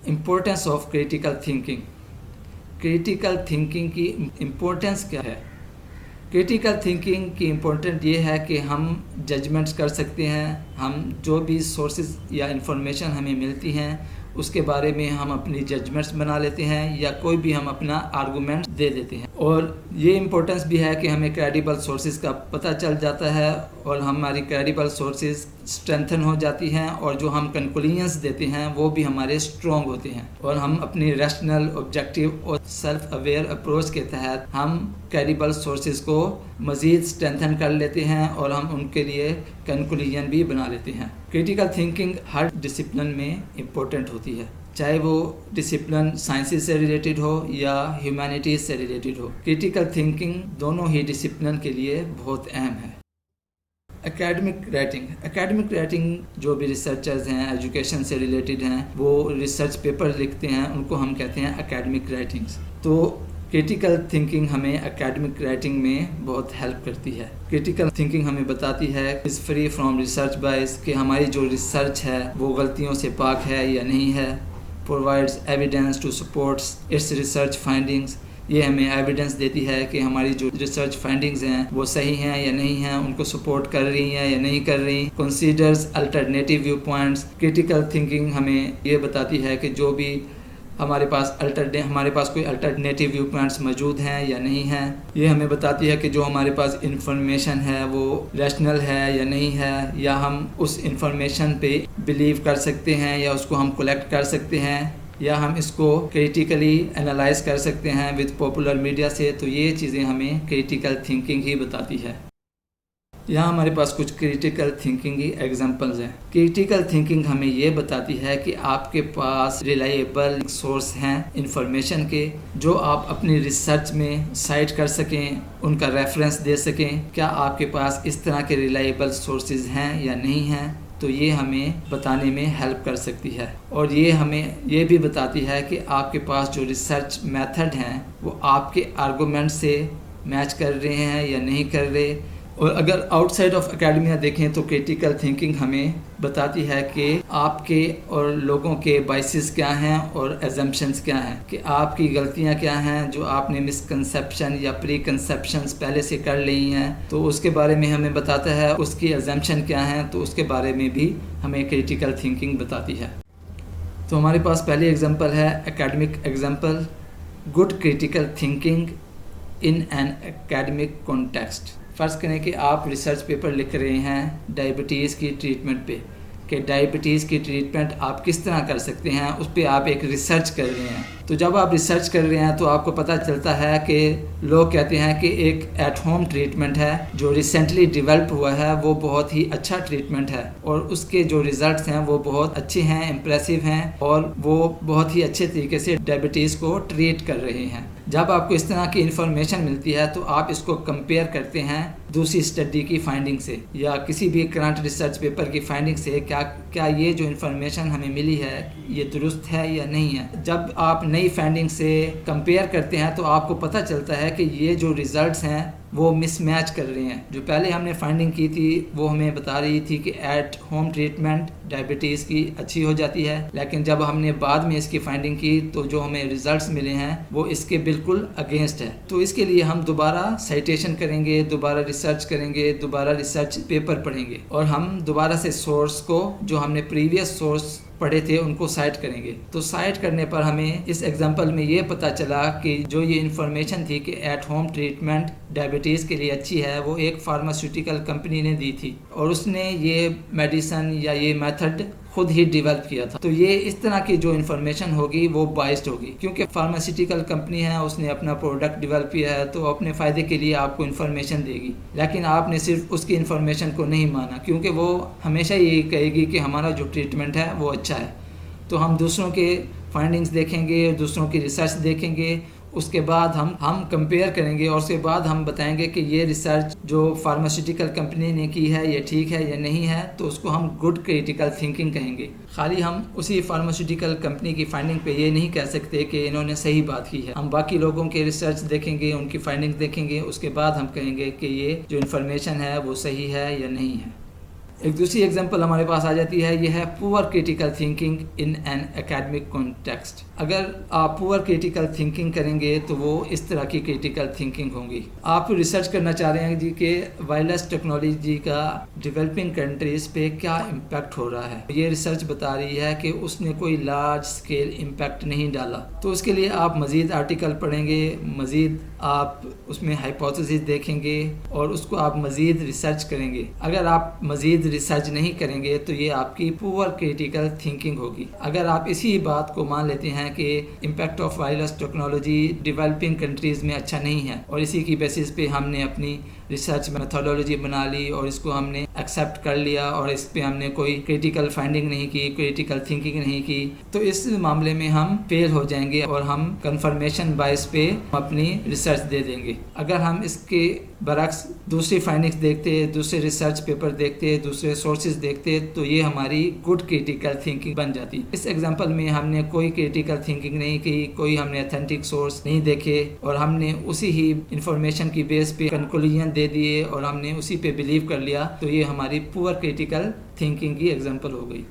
Importance of critical thinking. Critical thinking کی importance کیا ہے؟ کریٹیکل تھنکنگ کی امپورٹنٹ یہ ہے کہ ہم ججمنٹس کر سکتے ہیں. ہم جو بھی سورسز یا انفارمیشن ہمیں ملتی ہیں اس کے بارے میں ہم اپنی ججمنٹس بنا لیتے ہیں یا کوئی بھی ہم اپنا آرگومنٹ دے دیتے ہیں. اور یہ امپورٹنس بھی ہے کہ ہمیں کریڈیبل سورسز کا پتہ چل جاتا ہے اور ہماری کریڈیبل سورسز اسٹرینتھن ہو جاتی ہیں اور جو ہم کنکلوژنس دیتے ہیں وہ بھی ہمارے اسٹرانگ ہوتے ہیں اور ہم اپنی ریشنل آبجیکٹیو اور سیلف اویئر اپروچ کے تحت ہم کریڈیبل سورسز کو مزید اسٹرینتھن کر لیتے ہیں اور ہم ان کے لیے کنکلوژن بھی بنا لیتے ہیں. کریٹیکل تھنکنگ ہر ڈسپلن میں امپورٹنٹ ہوتی ہے, چاہے وہ ڈسپلن سائنسز سے ریلیٹڈ ہو یا ہیومینٹیز سے ریلیٹڈ ہو. کریٹیکل تھنکنگ دونوں ہی ڈسپلن کے لیے بہت اہم ہے. اکیڈمک رائٹنگ جو بھی ریسرچرز ہیں ایجوکیشن سے ریلیٹڈ ہیں وہ ریسرچ پیپر لکھتے ہیں, ان کو ہم کہتے ہیں اکیڈمک رائٹنگز. تو کریٹیکل تھنکنگ ہمیں اکیڈمک رائٹنگ میں بہت ہیلپ کرتی ہے. کریٹیکل تھنکنگ ہمیں بتاتی ہے از فری فرام ریسرچ بائس, کہ ہماری جو ریسرچ ہے وہ غلطیوں سے پاک ہے یا نہیں ہے. Provides evidence to supports its research findings, یہ ہمیں ایویڈنس دیتی ہے کہ ہماری جو ریسرچ فائنڈنگز ہیں وہ صحیح ہیں یا نہیں ہیں, ان کو سپورٹ کر رہی ہیں یا نہیں کر رہی. Considers alternative view points, critical thinking ہمیں یہ بتاتی ہے کہ جو بھی ہمارے پاس کوئی الٹرنیٹیو ویو پوائنٹس موجود ہیں یا نہیں ہیں. یہ ہمیں بتاتی ہے کہ جو ہمارے پاس انفارمیشن ہے وہ ریشنل ہے یا نہیں ہے, یا ہم اس انفارمیشن پہ بلیو کر سکتے ہیں یا اس کو ہم کولیکٹ کر سکتے ہیں یا ہم اس کو کریٹیکلی انالائز کر سکتے ہیں وتھ پاپولر میڈیا سے. تو یہ چیزیں ہمیں کریٹیکل تھنکنگ ہی بتاتی ہے. یہاں ہمارے پاس کچھ کریٹیکل تھنکنگ کی ایگزامپلز ہیں. کریٹیکل تھنکنگ ہمیں یہ بتاتی ہے کہ آپ کے پاس ریلائیبل سورس ہیں انفارمیشن کے جو آپ اپنی ریسرچ میں سائٹ کر سکیں, ان کا ریفرنس دے سکیں. کیا آپ کے پاس اس طرح کے ریلائیبل سورسز ہیں یا نہیں ہیں؟ تو یہ ہمیں بتانے میں ہیلپ کر سکتی ہے. اور یہ ہمیں یہ بھی بتاتی ہے کہ آپ کے پاس جو ریسرچ میتھڈ ہیں وہ آپ کے آرگومنٹ سے میچ کر رہے ہیں یا نہیں کر رہے. اور اگر آؤٹ سائڈ آف اکیڈمیا دیکھیں تو کریٹیکل تھنکنگ ہمیں بتاتی ہے کہ آپ کے اور لوگوں کے بائسز کیا ہیں اور ایزمپشنز کیا ہیں, کہ آپ کی غلطیاں کیا ہیں جو آپ نے مسکنسیپشن یا پری کنسیپشنز پہلے سے کر لی ہیں, تو اس کے بارے میں ہمیں بتاتا ہے. اس کی ایزمپشن کیا ہیں تو اس کے بارے میں بھی ہمیں کریٹیکل تھنکنگ بتاتی ہے. تو ہمارے پاس پہلی ایگزامپل ہے academic example, good critical thinking in an academic context. فرض کریں کہ آپ ریسرچ پیپر لکھ رہے ہیں ڈائبٹیز کی ٹریٹمنٹ پہ, کہ ڈائبٹیز کی ٹریٹمنٹ آپ کس طرح کر سکتے ہیں, اس پہ آپ ایک ریسرچ کر رہے ہیں. تو جب آپ ریسرچ کر رہے ہیں تو آپ کو پتہ چلتا ہے کہ لوگ کہتے ہیں کہ ایک ایٹ ہوم ٹریٹمنٹ ہے جو ریسنٹلی ڈیولپ ہوا ہے وہ بہت ہی اچھا ٹریٹمنٹ ہے اور اس کے جو ریزلٹس ہیں وہ بہت اچھے ہیں, امپریسو ہیں اور وہ بہت ہی اچھے طریقے سے ڈائبٹیز کو ٹریٹ کر رہے ہیں. جب آپ کو اس طرح کی انفارمیشن ملتی ہے تو آپ اس کو کمپیئر کرتے ہیں دوسری اسٹڈی کی فائنڈنگ سے یا کسی بھی کرنٹ ریسرچ پیپر کی فائنڈنگ سے, کیا یہ جو انفارمیشن ہمیں ملی ہے یہ درست ہے یا نہیں ہے. جب آپ نئی فائنڈنگ سے کمپیئر کرتے ہیں تو آپ کو پتہ چلتا ہے کہ یہ جو ریزلٹس ہیں وہ مس میچ کر رہے ہیں. جو پہلے ہم نے فائنڈنگ کی تھی وہ ہمیں بتا رہی تھی کہ ایٹ ہوم ٹریٹمنٹ ڈائبٹیز کی اچھی ہو جاتی ہے, لیکن جب ہم نے بعد میں اس کی فائنڈنگ کی تو جو ہمیں ریزلٹس ملے ہیں وہ اس کے بالکل اگینسٹ ہے. تو اس کے لیے ہم دوبارہ سائٹیشن کریں گے, دوبارہ ریسرچ کریں گے, دوبارہ ریسرچ پیپر پڑھیں گے اور ہم دوبارہ سے سورس کو جو ہم نے پریویس سورس پڑھے تھے ان کو سائٹ کریں گے. تو سائٹ کرنے پر ہمیں اس ایگزامپل میں یہ پتہ چلا کہ جو یہ انفارمیشن تھی کہ ایٹ ہوم ٹریٹمنٹ ڈائبٹیز کے لیے اچھی ہے وہ ایک فارماسیوٹیکل کمپنی نے دی تھی اور اس نے یہ میڈیسن یا یہ میتھڈ خود ہی ڈیولپ کیا تھا. تو یہ اس طرح کی جو انفارمیشن ہوگی وہ بائسڈ ہوگی کیونکہ فارماسیوٹیکل کمپنی ہے, اس نے اپنا پروڈکٹ ڈیولپ کیا ہے تو اپنے فائدے کے لیے آپ کو انفارمیشن دے گی, لیکن آپ نے صرف اس کی انفارمیشن کو نہیں مانا کیونکہ وہ ہمیشہ یہی کہے گی کہ ہمارا جو ٹریٹمنٹ ہے وہ اچھا ہے. تو ہم دوسروں کے فائنڈنگز دیکھیں گے, دوسروں کی ریسرچ دیکھیں گے, اس کے بعد ہم کمپیئر کریں گے اور اس کے بعد ہم بتائیں گے کہ یہ ریسرچ جو فارماسیوٹیکل کمپنی نے کی ہے یہ ٹھیک ہے یا نہیں ہے. تو اس کو ہم گڈ کریٹیکل تھنکنگ کہیں گے. خالی ہم اسی فارماسیوٹیکل کمپنی کی فائنڈنگ پہ یہ نہیں کہہ سکتے کہ انہوں نے صحیح بات کی ہے. ہم باقی لوگوں کے ریسرچ دیکھیں گے, ان کی فائنڈنگ دیکھیں گے, اس کے بعد ہم کہیں گے کہ یہ جو انفارمیشن ہے وہ صحیح ہے یا نہیں ہے. ایک دوسری ایگزامپل ہمارے پاس آ جاتی ہے، یہ ہے پور critical thinking in an academic context. اگر آپ پور کریٹیکل تھنکنگ کریں گے تو وہ اس طرح کی کریٹیکل تھنکنگ ہوں گی. آپ ریسرچ کرنا چاہ رہے ہیں جی کہ وائرلیس ٹیکنالوجی کا ڈیولپنگ کنٹریز پہ کیا امپیکٹ ہو رہا ہے. یہ ریسرچ بتا رہی ہے کہ اس نے کوئی لارج اسکیل امپیکٹ نہیں ڈالا. تو اس کے لیے آپ مزید آرٹیکل پڑھیں گے، مزید آپ اس میں ہائپوتھیسز دیکھیں گے اور اس کو آپ مزید ریسرچ کریں گے. اگر آپ مزید ریسرچ نہیں کریں گے تو یہ آپ کی پور کریٹیکل تھنکنگ ہوگی. اگر آپ اسی بات کو مان لیتے ہیں کہ impact of wireless technology developing countries میں اچھا نہیں ہے اور اسی کی بیسس پہ ہم نے اپنی ریسرچ میتھڈولوجی بنا لی اور اس کو ہم نے ایکسیپٹ کر لیا اور اس پہ ہم نے کوئی کریٹیکل فائنڈنگ نہیں کی، کریٹیکل تھنکنگ نہیں کی، تو اس معاملے میں ہم فیل ہو جائیں گے اور ہم کنفرمیشن بائس پہ اپنی ریسرچ دے دیں گے. اگر ہم اس کے برعکس دوسری فائنڈنگز دیکھتے، دوسرے ریسرچ پیپر دیکھتے، دوسرے سورسز دیکھتے تو یہ ہماری گڈ کریٹیکل تھنکنگ بن جاتی. اس ایگزامپل میں ہم نے کوئی کریٹیکل تھنکنگ نہیں کی، کوئی ہم نے اتھینٹک سورس نہیں دیکھے اور ہم نے اسی ہی انفارمیشن کی بیس پہ کنکلوژن دے دیے اور ہم نے اسی پہ بلیو کر لیا، تو یہ ہماری پور کریٹیکل تھنکنگ کی ایگزامپل ہو گئی.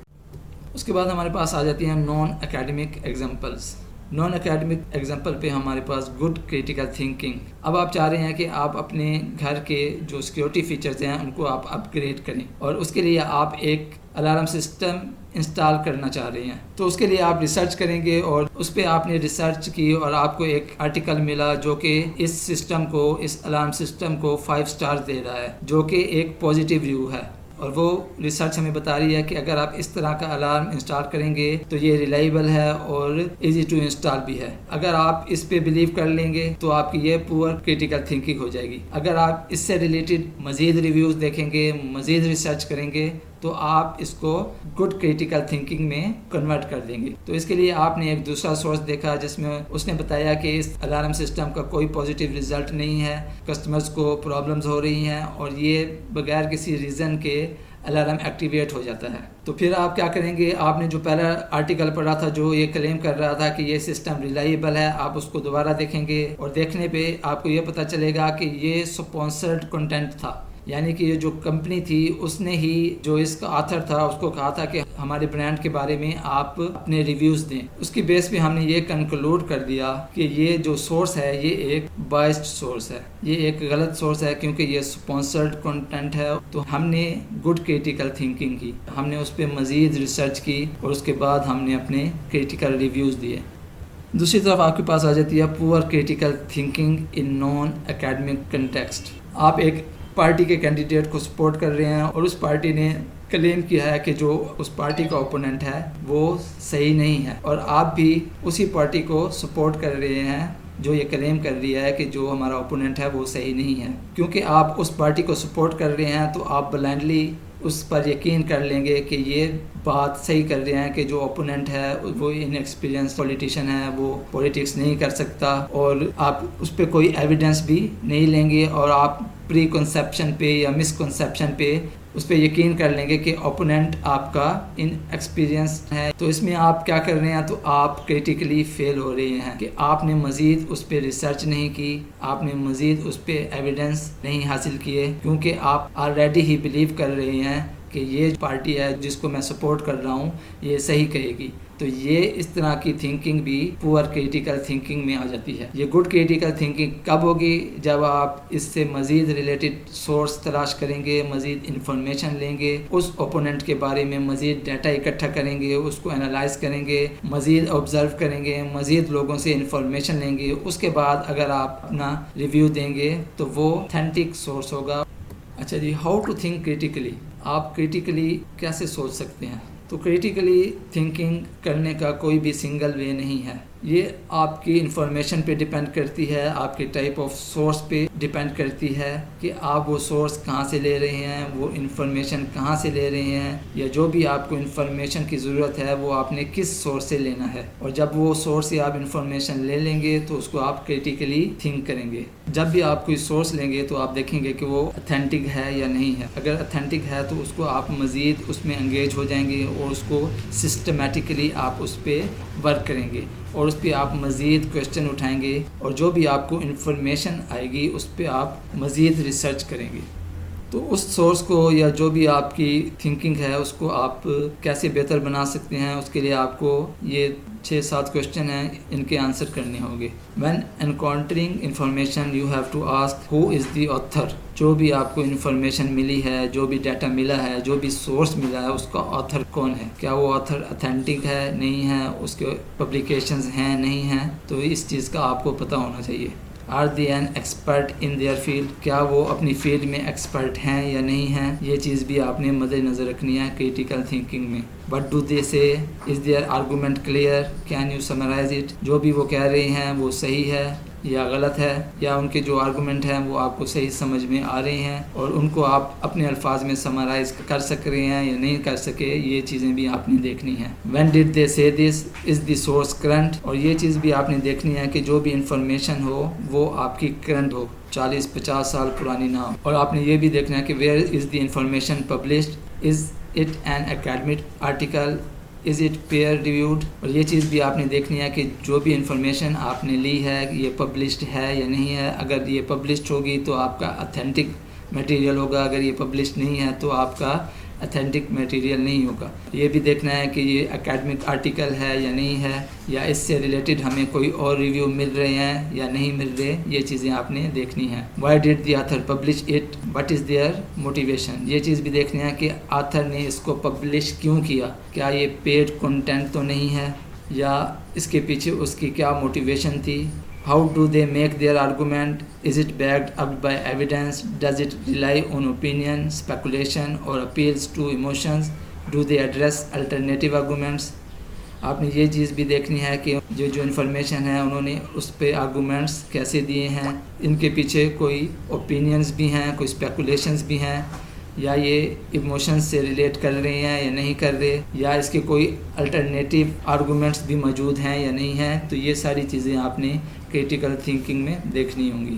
اس کے بعد ہمارے پاس آ جاتی ہیں naan academic examples. Naan academic example پہ ہمارے پاس گڈ کریٹیکل تھنکنگ. اب آپ چاہ رہے ہیں کہ آپ اپنے گھر کے جو سیکیورٹی فیچرز ہیں ان کو آپ اپ گریڈ کریں اور اس کے لیے آپ ایک الارم سسٹم انسٹال کرنا چاہ رہے ہیں. تو اس کے لیے آپ ریسرچ کریں گے اور اس پہ آپ نے ریسرچ کی اور آپ کو ایک آرٹیکل ملا جو کہ اس سسٹم کو، اس الارم سسٹم کو 5 سٹارز دے رہا ہے، جو کہ ایک پازیٹیو ریویو ہے. اور وہ ریسرچ ہمیں بتا رہی ہے کہ اگر آپ اس طرح کا الارم انسٹال کریں گے تو یہ ریلائبل ہے اور ایزی ٹو انسٹال بھی ہے. اگر آپ اس پہ بلیو کر لیں گے تو آپ کی یہ پور کریٹیکل تھنکنگ ہو جائے گی. اگر آپ اس سے ریلیٹڈ مزید ریویوز دیکھیں گے، مزید ریسرچ کریں گے تو آپ اس کو گڈ کریٹیکل تھنکنگ میں کنورٹ کر دیں گے. تو اس کے لیے آپ نے ایک دوسرا سورس دیکھا جس میں اس نے بتایا کہ اس الارم سسٹم کا کوئی پازیٹیو رزلٹ نہیں ہے، کسٹمرز کو پرابلمز ہو رہی ہیں اور یہ بغیر کسی ریزن کے الارم ایکٹیویٹ ہو جاتا ہے. تو پھر آپ کیا کریں گے، آپ نے جو پہلا آرٹیکل پڑھا تھا جو یہ کلیم کر رہا تھا کہ یہ سسٹم ریلائبل ہے، آپ اس کو دوبارہ دیکھیں گے اور دیکھنے پہ آپ کو یہ پتہ چلے گا کہ یہ سپانسرڈ کنٹینٹ تھا. یعنی کہ یہ جو کمپنی تھی اس نے ہی، جو اس کا آتھر تھا، اس کو کہا تھا کہ ہمارے برانڈ کے بارے میں آپ اپنے ریویوز دیں. اس کی بیس پہ ہم نے یہ کنکلوڈ کر دیا کہ یہ جو سورس ہے یہ ایک بائسڈ سورس ہے، یہ ایک غلط سورس ہے کیونکہ یہ سپانسرڈ کنٹینٹ ہے. تو ہم نے گڈ کریٹیکل تھنکنگ کی، ہم نے اس پہ مزید ریسرچ کی اور اس کے بعد ہم نے اپنے کریٹیکل ریویوز دیے. دوسری طرف آپ کے پاس آ جاتی ہے پور critical thinking in naan academic context. آپ ایک پارٹی کے کینڈیڈیٹ کو سپورٹ کر رہے ہیں اور اس پارٹی نے کلیم کیا ہے کہ جو اس پارٹی کا اوپوننٹ ہے وہ صحیح نہیں ہے، اور آپ بھی اسی پارٹی کو سپورٹ کر رہے ہیں جو یہ کلیم کر رہی ہے کہ جو ہمارا اوپوننٹ ہے وہ صحیح نہیں ہے. کیونکہ آپ اس پارٹی کو سپورٹ کر رہے ہیں تو آپ بلائنڈلی اس پر یقین کر لیں گے کہ یہ بات صحیح کر رہے ہیں کہ جو اوپوننٹ ہے وہ ان ایکسپیرینس پولیٹیشین ہے، وہ پولیٹکس نہیں کر سکتا، اور آپ اس پہ کوئی ایویڈنس بھی نہیں لیں گے اور آپ پری کنسیپشن پہ یا مس کنسیپشن پہ اس پہ یقین کر لیں گے کہ اوپوننٹ آپ کا ان ایکسپیرینس ہے. تو اس میں آپ کیا کر رہے ہیں، تو آپ کریٹیکلی فیل ہو رہے ہیں کہ آپ نے مزید اس پہ ریسرچ نہیں کی، آپ نے مزید اس پہ ایویڈنس نہیں حاصل کیے، کیونکہ آپ آلریڈی ہی بلیو کر رہے ہیں کہ یہ پارٹی ہے جس کو میں سپورٹ کر رہا ہوں یہ صحیح کہے گی. تو یہ اس طرح کی تھنکنگ بھی پور کریٹیکل تھنکنگ میں آ جاتی ہے. یہ گڈ کریٹیکل تھنکنگ کب ہوگی، جب آپ اس سے مزید ریلیٹڈ سورس تلاش کریں گے، مزید انفارمیشن لیں گے، اس اوپوننٹ کے بارے میں مزید ڈیٹا اکٹھا کریں گے، اس کو انالائز کریں گے، مزید آبزرو کریں گے، مزید لوگوں سے انفارمیشن لیں گے. اس کے بعد اگر آپ اپنا ریویو دیں گے تو وہ اتھینٹک سورس ہوگا. اچھا جی، ہاؤ ٹو تھنک کریٹیکلی. آپ کریٹیکلی کیسے سوچ سکتے ہیں؟ تو کریٹیکلی تھنکنگ کرنے کا کوئی بھی سنگل وے نہیں ہے. یہ آپ کی انفارمیشن پہ ڈیپینڈ کرتی ہے، آپ کے ٹائپ آف سورس پہ ڈیپینڈ کرتی ہے کہ آپ وہ سورس کہاں سے لے رہے ہیں، وہ انفارمیشن کہاں سے لے رہے ہیں، یا جو بھی آپ کو انفارمیشن کی ضرورت ہے وہ آپ نے کس سورس سے لینا ہے. اور جب وہ سورس سے آپ انفارمیشن لے لیں گے تو اس کو آپ کریٹیکلی تھنک کریں گے. جب بھی آپ کوئی سورس لیں گے تو آپ دیکھیں گے کہ وہ اتھینٹک ہے یا نہیں ہے. اگر اتھینٹک ہے تو اس کو آپ مزید اس میں انگیج ہو جائیں گے اور اس کو سسٹمیٹکلی آپ اس پہ ورک کریں گے اور اس پہ آپ مزید کویشچن اٹھائیں گے اور جو بھی آپ کو انفارمیشن آئے گی اس پہ آپ مزید ریسرچ کریں گے. تو اس سورس کو یا جو بھی آپ کی تھنکنگ ہے اس کو آپ کیسے بہتر بنا سکتے ہیں، اس کے لیے آپ کو یہ 6-7 کوشچن ہیں، ان کے آنسر کرنے ہوں گے. When encountering information you have to ask who is the author. جو بھی آپ کو انفارمیشن ملی ہے، جو بھی ڈیٹا ملا ہے، جو بھی سورس ملا ہے، اس کا آتھر کون ہے. کیا وہ آتھر اتھینٹک ہے، نہیں ہے، اس کے پبلیکیشنز ہیں، نہیں ہیں. تو اس چیز کا آپ کو پتہ ہونا چاہیے. Are they an expert in their field. کیا وہ اپنی فیلڈ میں ایکسپرٹ ہیں یا نہیں ہیں. یہ چیز بھی آپ نے مد نظر رکھنی ہے کریٹیکل تھنکنگ میں. What do they say, is their argument clear, can you summarize it. جو بھی وہ کہہ رہے ہیں وہ صحیح ہے یا غلط ہے، یا ان کے جو آرگومنٹ ہیں وہ آپ کو صحیح سمجھ میں آ رہے ہیں اور ان کو آپ اپنے الفاظ میں سمرائز کر سک رہے ہیں یا نہیں کر سکے. یہ چیزیں بھی آپ نے دیکھنی ہیں. وین ڈڈ دے سے دس، از دی سورس کرنٹ. اور یہ چیز بھی آپ نے دیکھنی ہے کہ جو بھی انفارمیشن ہو وہ آپ کی کرنٹ ہو، 40-50 سال پرانی نہ ہو. اور آپ نے یہ بھی دیکھنا ہے کہ where is the information published, is it an academic article, is it peer reviewed. اور یہ چیز بھی آپ نے دیکھنی ہے کہ جو بھی انفارمیشن آپ نے لی ہے یہ پبلشڈ ہے یا نہیں ہے. اگر یہ پبلشڈ ہوگی تو آپ کا اتھینٹک میٹیریل ہوگا، اگر یہ پبلشڈ نہیں ہے تو آپ کا اتھینٹک میٹیریل نہیں ہوگا. یہ بھی دیکھنا ہے کہ یہ اکیڈمک آرٹیکل ہے یا نہیں ہے، یا اس سے ریلیٹڈ ہمیں کوئی اور ریویو مل رہے ہیں یا نہیں مل رہے. یہ چیزیں آپ نے دیکھنی ہیں. Why did the author publish it, what is there motivation. یہ چیز بھی دیکھنی ہے کہ آتھر نے اس کو پبلش کیوں کیا. کیا یہ پیڈ کنٹینٹ تو نہیں ہے، یا اس کے پیچھے اس کی کیا موٹیویشن تھی. How do they make their argument? Is it backed up by evidence? Does it rely on opinion, speculation, or appeals to emotions? Do they address alternative arguments? آپ نے یہ چیز بھی دیکھنی ہے کہ جو انفارمیشن ہے انہوں نے اس پہ آرگومنٹس کیسے دیے ہیں. ان کے پیچھے کوئی اوپینینز بھی ہیں، کوئی اسپیکولیشنز بھی ہیں، یا یہ ایموشنز سے ریلیٹ کر رہے ہیں یا نہیں کر رہے، یا اس کے کوئی الٹرنیٹیو آرگومنٹس بھی موجود ہیں یا نہیں ہیں. تو یہ ساری چیزیں آپ نے کریٹیکل تھنکنگ میں دیکھنی ہوں گی.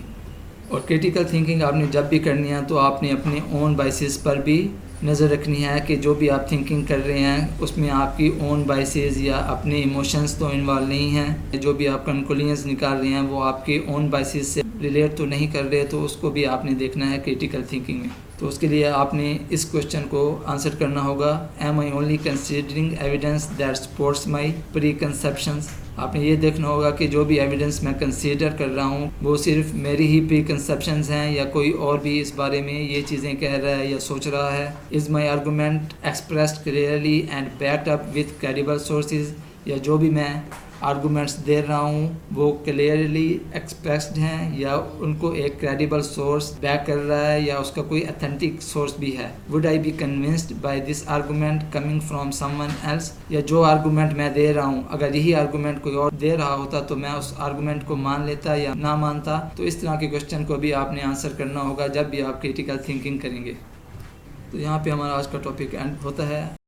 اور کریٹیکل تھنکنگ آپ نے جب بھی کرنی ہے تو آپ نے اپنے اون بائسز پر بھی نظر رکھنی ہے کہ جو بھی آپ تھنکنگ کر رہے ہیں اس میں آپ کی اون بائسز یا اپنے ایموشنز تو انوالو نہیں ہیں. جو بھی آپ کنکلوژنز نکال رہے ہیں وہ آپ کے اون بائسز سے ریلیٹ تو نہیں کر رہے، تو اس کو بھی آپ نے دیکھنا ہے کریٹیکل تھنکنگ میں. تو اس کے لیے آپ نے اس کوشچن کو آنسر کرنا ہوگا. Am I only considering evidence that supports my preconceptions. آپ نے یہ دیکھنا ہوگا کہ جو بھی ایویڈنس میں کنسیڈر کر رہا ہوں وہ صرف میری ہی پری کنسیپشنز ہیں، یا کوئی اور بھی اس بارے میں یہ چیزیں کہہ رہا ہے یا سوچ رہا ہے. Is my argument expressed clearly and backed up with credible sources. یا جو بھی میں آرگومنٹس دے رہا ہوں وہ کلیئرلی ایکسپریسڈ ہیں، یا ان کو ایک کریڈیبل سورس بیک کر رہا ہے، یا اس کا کوئی اتھینٹک سورس بھی ہے. Would I be convinced by this argument coming from someone else. یا جو آرگومنٹ میں دے رہا ہوں اگر یہی آرگومنٹ کوئی اور دے رہا ہوتا تو میں اس آرگومنٹ کو مان لیتا یا نہ مانتا. تو اس طرح کے کوشچن کو بھی آپ نے آنسر کرنا ہوگا جب بھی آپ کریٹیکل تھنکنگ کریں گے. تو یہاں پہ ہمارا آج کا ٹاپک اینڈ ہوتا ہے.